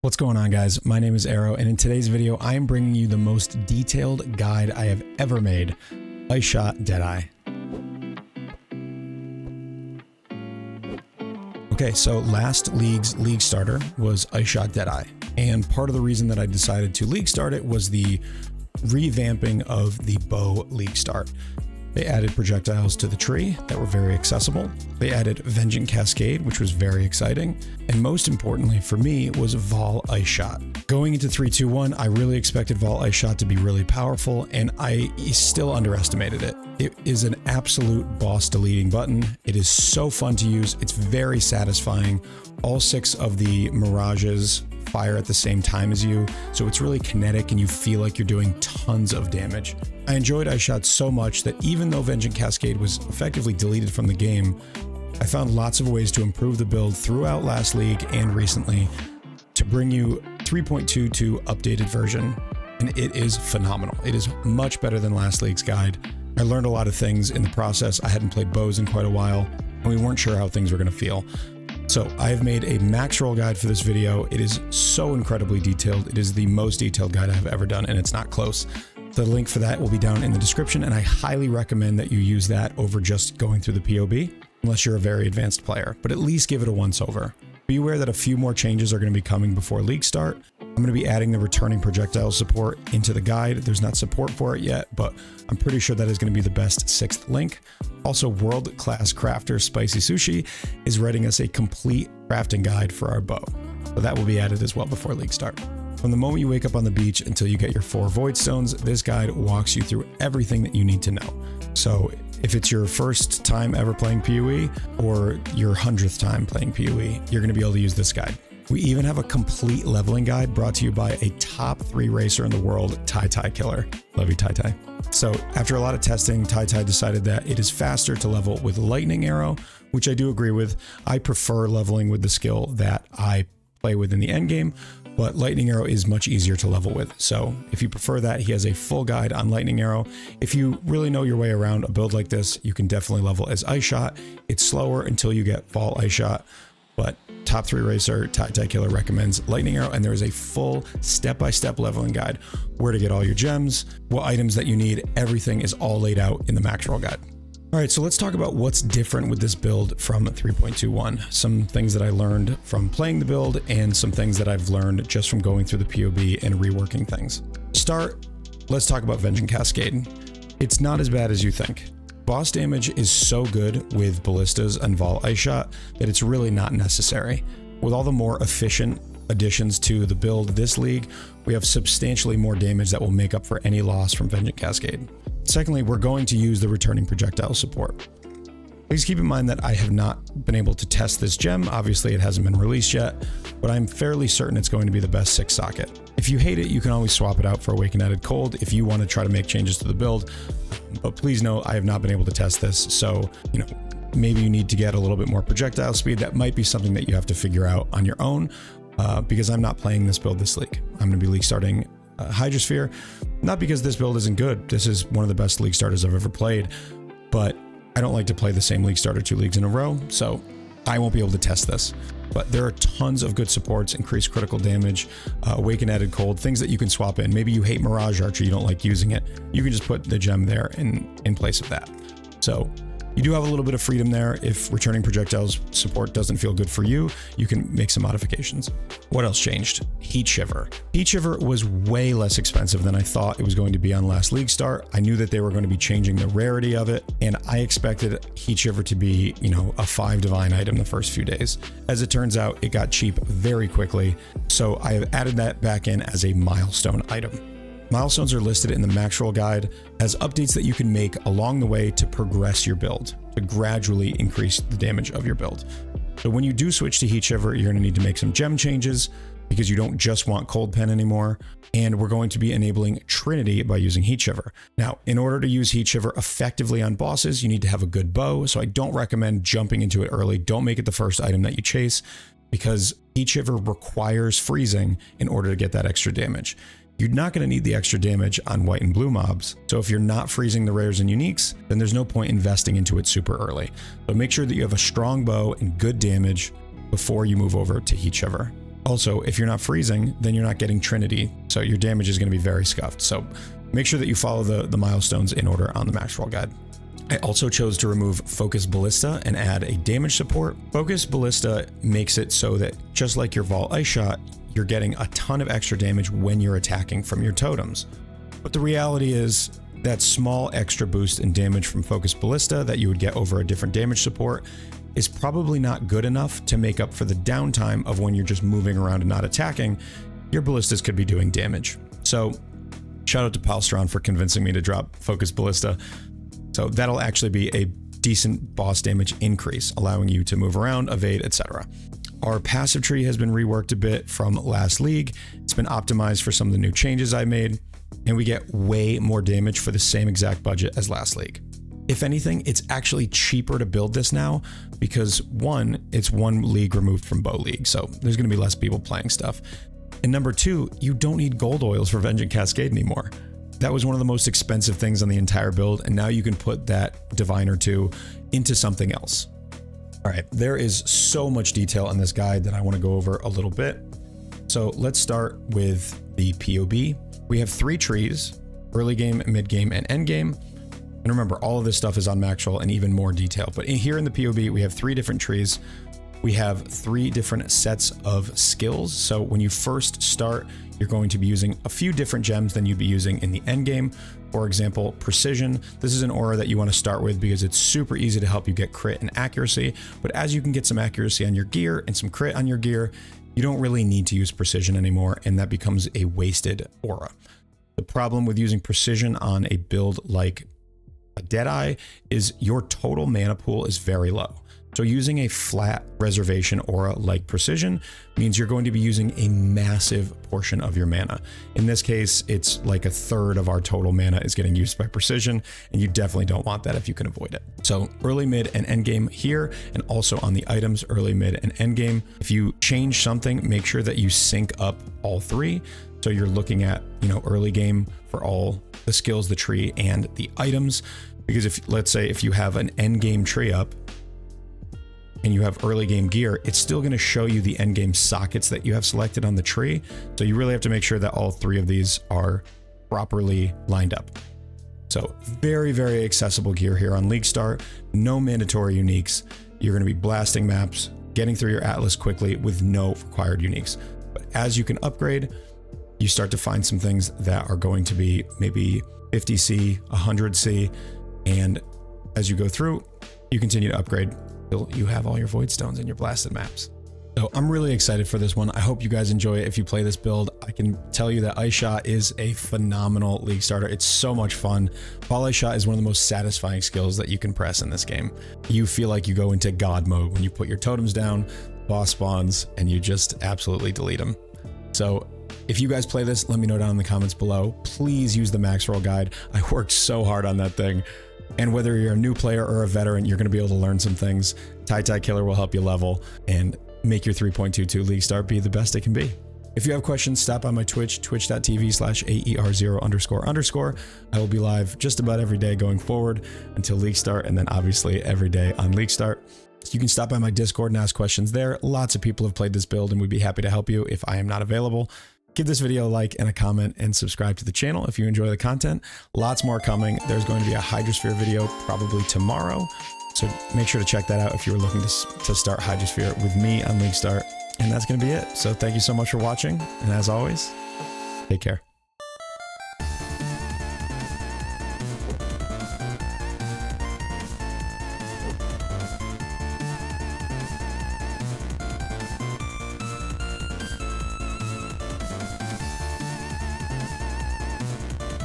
What's going on, guys? My name is Arrow, and in today's video, I am bringing you the most detailed guide I have ever made by Shot Deadeye. Okay, so last league's league starter was Shot Deadeye, and part of the reason that I decided to league start it was the revamping of the bow league start. They added projectiles to the tree that were very accessible. They added Vengeance Cascade, which was very exciting. And most importantly for me was Vol Ice Shot. Going into 3-2-1, I really expected Vol Ice Shot to be really powerful, and I still underestimated it. It is an absolute boss deleting button. It is so fun to use. It's very satisfying. All 6 of the mirages fire at the same time as you, so it's really kinetic and you feel like you're doing tons of damage. I enjoyed Ice Shot so much that even though Vengeance Cascade was effectively deleted from the game, I found lots of ways to improve the build throughout last league and recently to bring you 3.22 updated version, and it is phenomenal. It is much better than last league's guide. I learned a lot of things in the process. I hadn't played bows in quite a while, and we weren't sure how things were going to feel. So I have made a Maxroll guide for this video. It is so incredibly detailed. It is the most detailed guide I have ever done, and it's not close. The link for that will be down in the description, and I highly recommend that you use that over just going through the PoE, unless you're a very advanced player, but at least give it a once over. Be aware that a few more changes are going to be coming before league start. I'm going to be adding the returning projectile support into the guide. There's not support for it yet, but I'm pretty sure that is going to be the best 6th link. Also, world-class crafter Spicy Sushi is writing us a complete crafting guide for our bow, so that will be added as well before league start. From the moment you wake up on the beach until you get your 4 void stones, this guide walks you through everything that you need to know. So if it's your first time ever playing PoE or your 100th time playing PoE, you're going to be able to use this guide. We even have a complete leveling guide brought to you by a top 3 racer in the world, Tai Killer. Love you, Tai. So after a lot of testing, Tai decided that it is faster to level with Lightning Arrow, which I do agree with. I prefer leveling with the skill that I play with in the end game, but Lightning Arrow is much easier to level with. So if you prefer that, he has a full guide on Lightning Arrow. If you really know your way around a build like this, you can definitely level as Ice Shot. It's slower until you get Vol Ice Shot, but top 3 racer Tai Killer recommends Lightning Arrow, and there is a full step-by-step leveling guide, where to get all your gems, what items that you need. Everything is all laid out in the Maxroll guide. All right, so let's talk about what's different with this build from 3.21. Some things that I learned from playing the build and some things that I've learned just from going through the PoE and reworking things. To start, let's talk about Vengeance Cascade. It's not as bad as you think. Boss damage is so good with ballistas and Vol Ice Shot that it's really not necessary. With all the more efficient additions to the build this league, we have substantially more damage that will make up for any loss from Vengeance Cascade. Secondly, we're going to use the returning projectile support. Please keep in mind that I have not been able to test this gem. Obviously, it hasn't been released yet, but I'm fairly certain it's going to be the best 6 socket. If you hate it, you can always swap it out for Awakened Added Cold if you want to try to make changes to the build. But please know I have not been able to test this, so maybe you need to get a little bit more projectile speed. That might be something that you have to figure out on your own, because I'm not playing this build this league. I'm going to be league starting Hydrosphere, not because this build isn't good. This is one of the best league starters I've ever played, but I don't like to play the same league starter 2 leagues in a row, so I won't be able to test this. But there are tons of good supports: increased critical damage, Awakened Added Cold, things that you can swap in. Maybe you hate Mirage Archer, you don't like using it. You can just put the gem there in place of that. So you do have a little bit of freedom there. If returning projectiles support doesn't feel good for you, you can make some modifications. What else changed? Heat Shiver. Heat Shiver was way less expensive than I thought it was going to be on last league start. I knew that they were going to be changing the rarity of it, and I expected Heat Shiver to be, a 5 divine item the first few days. As it turns out, it got cheap very quickly, so I have added that back in as a milestone item. Milestones are listed in the Maxroll guide as updates that you can make along the way to progress your build, to gradually increase the damage of your build. So when you do switch to Heat Shiver, you're going to need to make some gem changes because you don't just want Cold Pen anymore. And we're going to be enabling Trinity by using Heat Shiver. Now, in order to use Heat Shiver effectively on bosses, you need to have a good bow. So I don't recommend jumping into it early. Don't make it the first item that you chase, because Heat Shiver requires freezing in order to get that extra damage. You're not going to need the extra damage on white and blue mobs, so if you're not freezing the rares and uniques, then there's no point investing into it super early. So make sure that you have a strong bow and good damage before you move over to Heat Shiver. Also, if you're not freezing, then you're not getting Trinity, so your damage is going to be very scuffed. So make sure that you follow the milestones in order on the Maxroll guide. I also chose to remove Focus Ballista and add a damage support. Focus Ballista makes it so that just like your Vault Ice Shot, you're getting a ton of extra damage when you're attacking from your totems. But the reality is that small extra boost in damage from Focus Ballista that you would get over a different damage support is probably not good enough to make up for the downtime of when you're just moving around and not attacking. Your ballistas could be doing damage. So shout out to Palstron for convincing me to drop Focus Ballista. So that'll actually be a decent boss damage increase, allowing you to move around, evade, etc. Our passive tree has been reworked a bit from last league. It's been optimized for some of the new changes I made, and we get way more damage for the same exact budget as last league. If anything, it's actually cheaper to build this now because one, it's one league removed from Bow League, so there's going to be less people playing stuff. And number two, you don't need gold oils for Vengeance Cascade anymore. That was one of the most expensive things on the entire build, and now you can put that Diviner 2 into something else. All right, there is so much detail in this guide that I want to go over a little bit. So let's start with the PoB. We have 3 trees: early game, mid game, and end game. And remember, all of this stuff is on Maxroll and even more detail. But here in the PoB, we have 3 different trees. We have 3 different sets of skills. So when you first start, you're going to be using a few different gems than you'd be using in the end game. For example, Precision. This is an aura that you want to start with because it's super easy to help you get crit and accuracy. But as you can get some accuracy on your gear and some crit on your gear, you don't really need to use Precision anymore, and that becomes a wasted aura. The problem with using Precision on a build like a Deadeye is your total mana pool is very low. So using a flat reservation aura like Precision means you're going to be using a massive portion of your mana. In this case, it's like a third of our total mana is getting used by Precision, and you definitely don't want that if you can avoid it. So early, mid, and end game here, and also on the items, early, mid, and end game. If you change something, make sure that you sync up all 3. So you're looking at, early game for all the skills, the tree, and the items. Because if, let's say, if you have an end game tree up, and you have early game gear, it's still going to show you the end game sockets that you have selected on the tree. So you really have to make sure that all 3 of these are properly lined up. So very, very accessible gear here on League Start. No mandatory uniques. You're going to be blasting maps, getting through your Atlas quickly with no required uniques. But as you can upgrade, you start to find some things that are going to be maybe 50C, 100C. And as you go through, you continue to upgrade till you have all your void stones and your blasted maps. So I'm really excited for this one. I hope you guys enjoy it if you play this build. I can tell you that Ice Shot is a phenomenal league starter. It's so much fun. Ball Ice Shot is one of the most satisfying skills that you can press in this game. You feel like you go into God mode when you put your totems down, boss spawns, and you just absolutely delete them. So if you guys play this, let me know down in the comments below. Please use the Maxroll guide. I worked so hard on that thing. And whether you're a new player or a veteran, you're going to be able to learn some things. Tai Killer will help you level and make your 3.22 League Start be the best it can be. If you have questions, stop by my Twitch, twitch.tv/AER0__. I will be live just about every day going forward until League Start, and then obviously every day on League Start. You can stop by my Discord and ask questions there. Lots of people have played this build and would be happy to help you if I am not available. Give this video a like and a comment, and subscribe to the channel if you enjoy the content. Lots more coming. There's going to be a Hydrosphere video probably tomorrow, so make sure to check that out if you were looking to start Hydrosphere with me on League Start. And that's going to be it. So thank you so much for watching, and as always, take care.